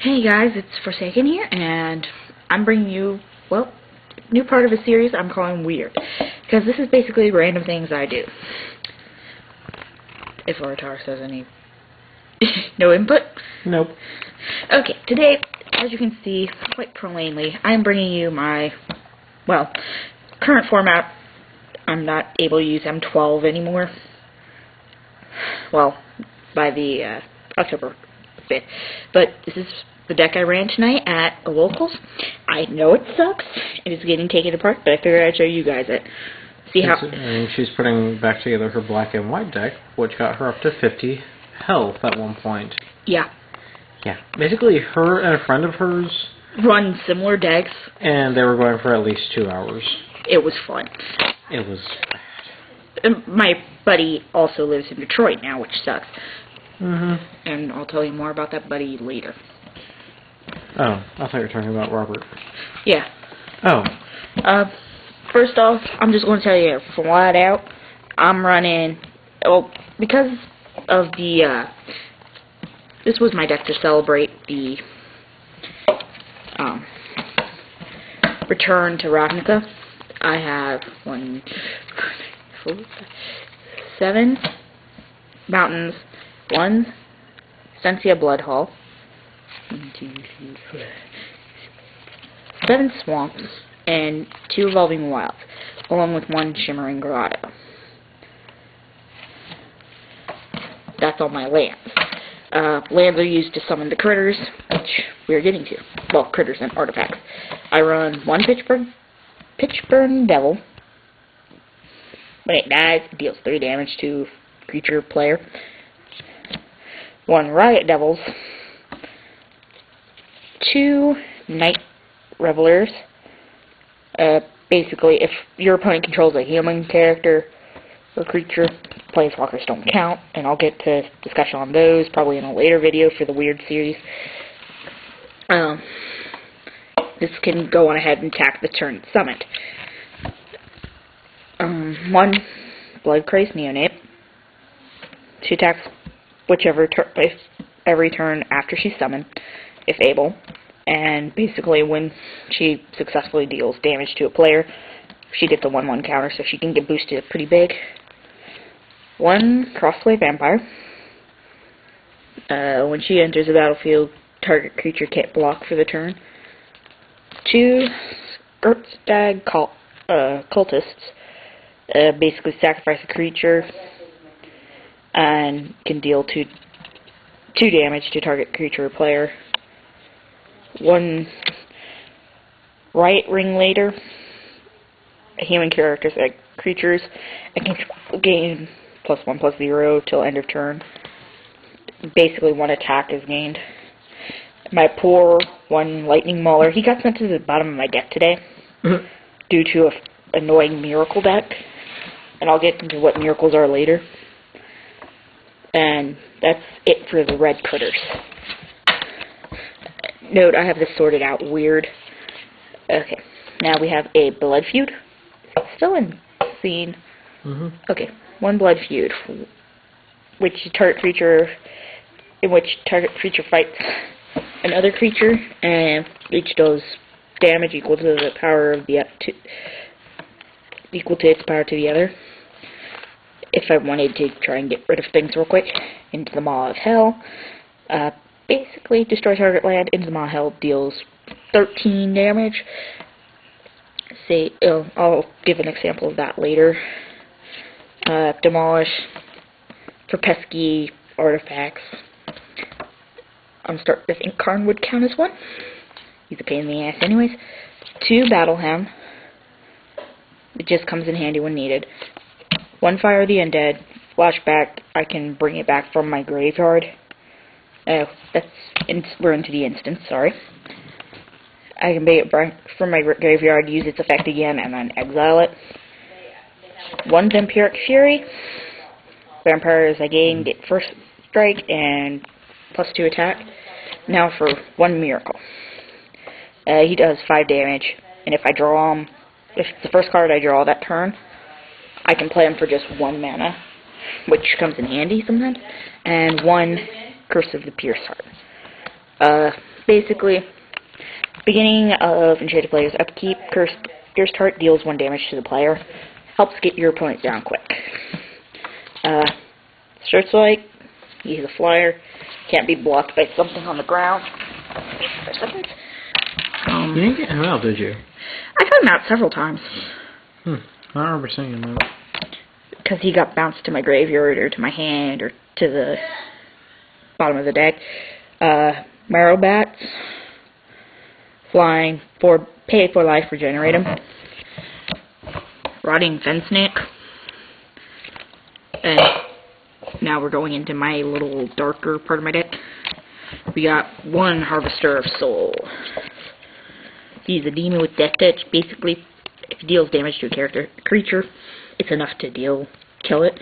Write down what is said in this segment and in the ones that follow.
Hey guys, it's Forsaken here, and I'm bringing you, well, a new part of a series I'm calling Weird, because this is basically random things I do. If Oratar says any... no input? Nope. Okay, today, as you can see, quite plainly, I'm bringing you my, well, current format. I'm not able to use M12 anymore. Well, by the October 5th. But this is the deck I ran tonight at the locals. I know it sucks. It is getting taken apart, but I figured I'd show you guys it. See how... And she's putting back together her black and white deck, which got her up to 50 health at one point. Yeah. Yeah. Basically, her and a friend of hers run similar decks. And they were going for at least 2 hours. It was fun. It was bad. My buddy also lives in Detroit now, which sucks. Mm-hmm. And I'll tell you more about that buddy later. Oh, I thought you were talking about Robert. Yeah. Oh. First off, I'm just going to tell you flat out, I'm running, well, because of the, this was my deck to celebrate the, return to Ravnica. I have 1, 4, 7 mountains, 1 Sensia Blood Hall, 1, 2, 3, 4, 7 swamps, and 2 evolving wilds, along with 1 shimmering grotto. That's all my lands. Lands are used to summon the critters, which we're getting to. Well, critters and artifacts. I run 1 Pitchburn Devil. When it dies, it deals 3 damage to creature player. 1 Riot Devils. 2 Night Revelers. Basically, if your opponent controls a human character or creature, planeswalkers don't count, and I'll get to discussion on those probably in a later video for the Weird series. This can go on ahead and attack the turn it's summoned. 1 Bloodcrazed Neonate. She attacks whichever every turn after she's summoned, if able. And basically, when she successfully deals damage to a player, she gets a 1/1 counter, so she can get boosted pretty big. 1 Crossway Vampire. When she enters the battlefield, target creature can't block for the turn. 2 Skirtstag Cultists. Basically sacrifice a creature and can deal 2 damage to target creature or player. 1 Riot Ringleader. Human characters and creatures and can gain +1/+0 till end of turn. Basically, 1 attack is gained. My poor 1 Lightning Mauler, he got sent to the bottom of my deck today due to an annoying miracle deck, and I'll get into what miracles are later. And that's it for the red critters. Note, I have this sorted out weird. Okay, now we have a Blood Feud. Still in scene. Okay, 1 Blood Feud, in which target creature fights another creature, and each does damage equal to the power of the equal to its power to the other. If I wanted to try and get rid of things real quick, Into the Maw of Hell. Basically, destroy target land. Into the Maw of Hell deals 13 damage. Say, I'll give an example of that later. Demolish for pesky artifacts. I think Karn would count as 1. He's a pain in the ass anyways. 2 Battlehound. It just comes in handy when needed. 1 Fire the Undead. Flashback, I can bring it back from my graveyard. We're into the instance, sorry. I can bring it back from my graveyard, use its effect again, and then exile it. 1 Vampiric Fury. Vampires I gain get first strike and +2 attack. Now for 1 Miracle. He does 5 damage, and if I draw him, if it's the first card I draw that turn, I can play him for just 1 mana, which comes in handy sometimes, and 1 Curse of the Pierce Heart. basically, beginning of Enchanted Player's upkeep, Cursed Heart deals 1 damage to the player. Helps get your opponent down quick. Search Light, he's a flyer. Can't be blocked by something on the ground. For a second. You didn't get him out, did you? I got him out several times. I don't remember seeing him out. Because he got bounced to my graveyard, or to my hand, or to the bottom of the deck. Marrow Bats. Flying, pay for life, regenerate him. Rotting Fen Snake. And now we're going into my little darker part of my deck. We got 1 Harvester of Soul. He's a demon with Death Touch. Basically, if he deals damage to a creature, it's enough to kill it.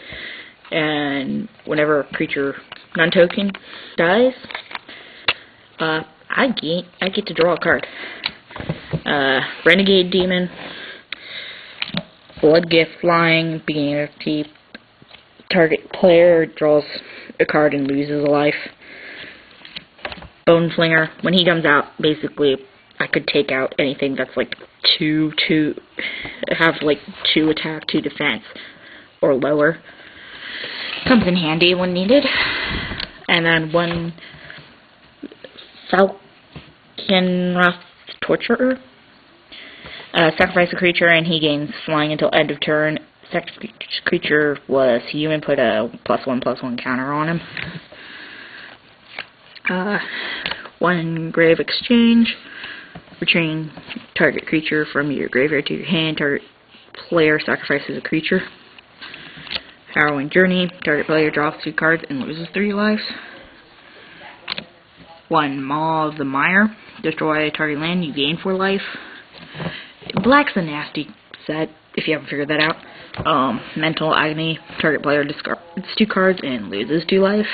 And whenever a creature non-token dies, I get to draw a card. Renegade Demon, Blood Gift, flying, beginning of upkeep. Target player draws a card and loses a life. Bone Flinger, when he comes out, basically, I could take out anything that's like 2 attack, 2 defense, or lower. Comes in handy when needed. And then 1 Falconrath Torturer. Sacrifice a creature and he gains flying until end of turn. Sacrifice creature was human, put a +1/+1 counter on him. 1 Grave Exchange. Returning target creature from your graveyard to your hand. Target player sacrifices a creature. Harrowing Journey. Target player draws 2 cards and loses 3 lives. 1 Maw of the Mire. Destroy target land, you gain 4 life. Black's a nasty set, if you haven't figured that out. Mental Agony. Target player discards 2 cards and loses 2 life.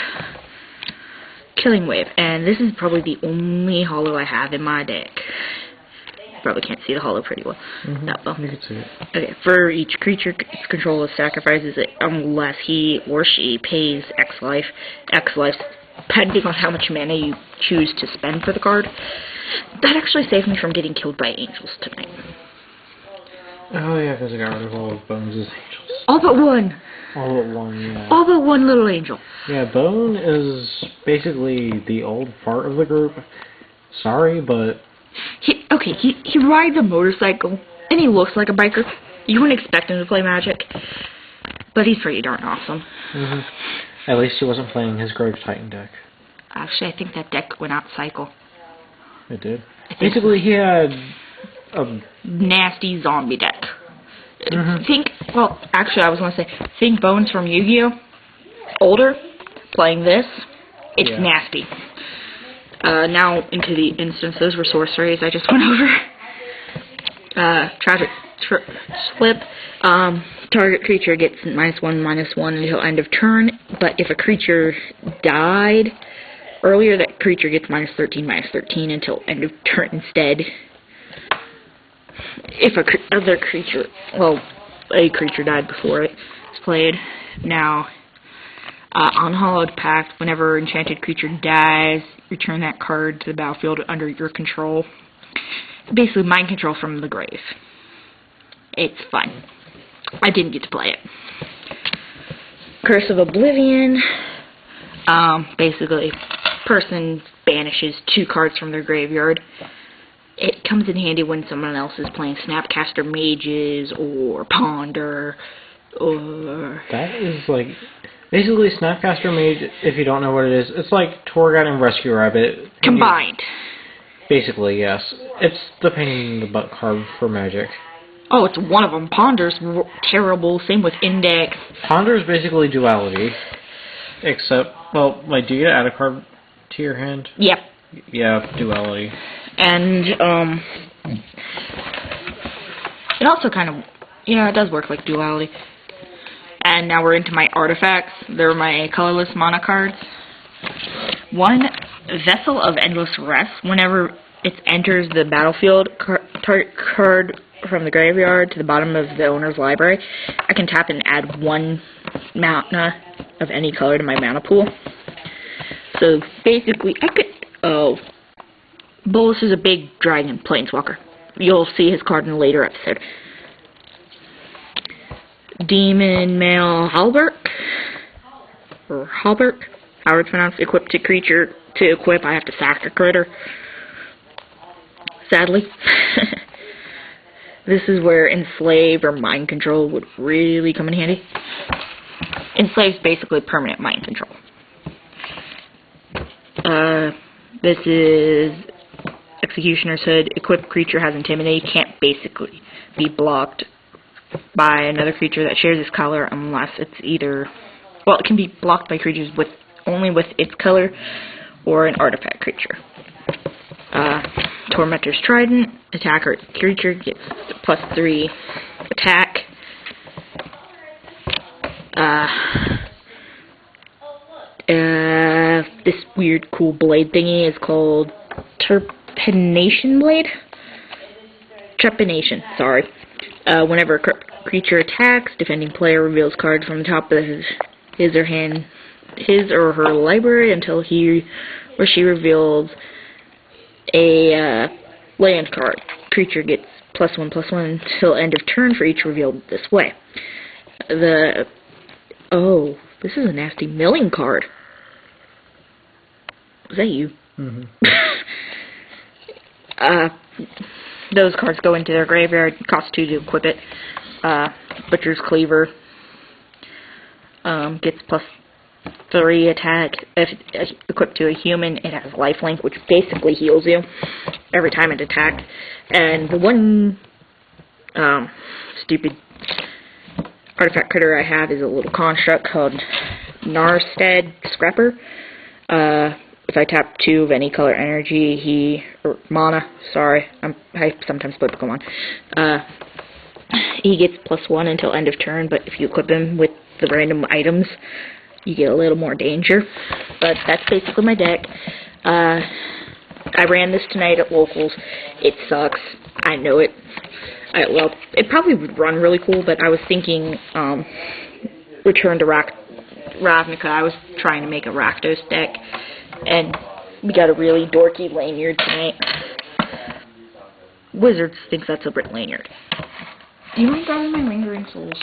Killing Wave. And this is probably the only holo I have in my deck. Probably can't see the holo pretty well. That well. You can see it. Okay, for each creature its controller sacrifices it unless he or she pays X life. X life, depending on how much mana you choose to spend for the card. That actually saved me from getting killed by angels tonight. Oh yeah, because I got rid of all of Bones' angels. All but 1! All but 1, yeah. All but 1 little angel. Yeah, Bone is basically the old part of the group. Sorry, but... He rides a motorcycle, and he looks like a biker. You wouldn't expect him to play Magic, but he's pretty darn awesome. At least he wasn't playing his Grave Titan deck. Actually, I think that deck went out cycle. It did. Basically, he had a... nasty zombie deck. Actually, I was going to say, think Bones from Yu-Gi-Oh! Older, playing this, it's nasty. Now into the instances for sorceries I just went over. Tragic Slip. Target creature gets -1/-1 until end of turn, but if a creature died earlier, that creature gets -13/-13 until end of turn instead. If a creature died before it was played. Now, Unhallowed Pact, whenever enchanted creature dies, return that card to the battlefield under your control. Basically, mind control from the grave. It's fun. I didn't get to play it. Curse of Oblivion. Basically, person banishes 2 cards from their graveyard. It comes in handy when someone else is playing Snapcaster Mages or Ponder or... That is like... Basically, Snapcaster Mage, if you don't know what it is, it's like Torghast and Rescue Rabbit. Combined. Basically, yes. It's the pain in the butt card for Magic. Oh, it's one of them. Ponder's terrible. Same with Index. Ponder is basically duality. Except, well, like, do you add a card to your hand? Yep. Yeah, duality. And, it also kind of, it does work like duality. And now we're into my artifacts. They're my colorless mana cards. 1, Vessel of Endless Rest. Whenever it enters the battlefield, target card from the graveyard to the bottom of the owner's library, I can tap and add 1 mana of any color to my mana pool. So basically, I could... Bolus is a big dragon planeswalker. You'll see his card in a later episode. Demon Male Halberg, or Halberg, however it's pronounced, equipped to creature. To equip, I have to sack a critter. Sadly. This is where Enslave or Mind Control would really come in handy. Enslave is basically permanent mind control. This is Executioner's Hood. Equipped creature has Intimidate. Can't basically be blocked by another creature that shares its color unless it's either... Well, it can be blocked by creatures with only with its color or an artifact creature. Tormentor's Trident. Attacker creature gets +3 attack. This weird cool blade thingy is called Trepanation Blade? Trepanation, sorry. Whenever a creature attacks, defending player reveals cards from the top of his or her library until he or she reveals a land card. Creature gets +1/+1 until end of turn for each revealed this way. Oh, this is a nasty milling card. Is that you? Mm-hmm. Those cards go into their graveyard. Cost 2 to equip it. Butcher's Cleaver gets +3 attack. If it's equipped to a human, it has lifelink, which basically heals you every time it attacks. And the one stupid artifact critter I have is a little construct called Narstead Scrapper. If I tap 2 of any color energy, mana, sorry, I sometimes play Pokemon. He gets +1 until end of turn, but if you equip him with the random items, you get a little more danger. But that's basically my deck. I ran this tonight at locals. It sucks. I know it. Well, it probably would run really cool, but I was thinking return to Ravnica. I was trying to make a Rakdos deck, and we got a really dorky lanyard tonight. Wizards thinks that's a Brit lanyard. Do you mind grabbing my Lingering Souls?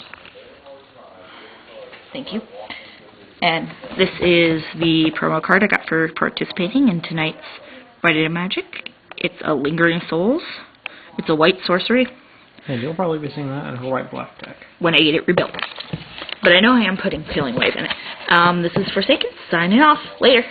Thank you. And this is the promo card I got for participating in tonight's Friday Night Magic. It's a Lingering Souls. It's a white sorcery. And you'll probably be seeing that in a white-black deck. When I get it rebuilt. But I know I am putting Killing Wave in it. This is Forsaken, signing off. Later.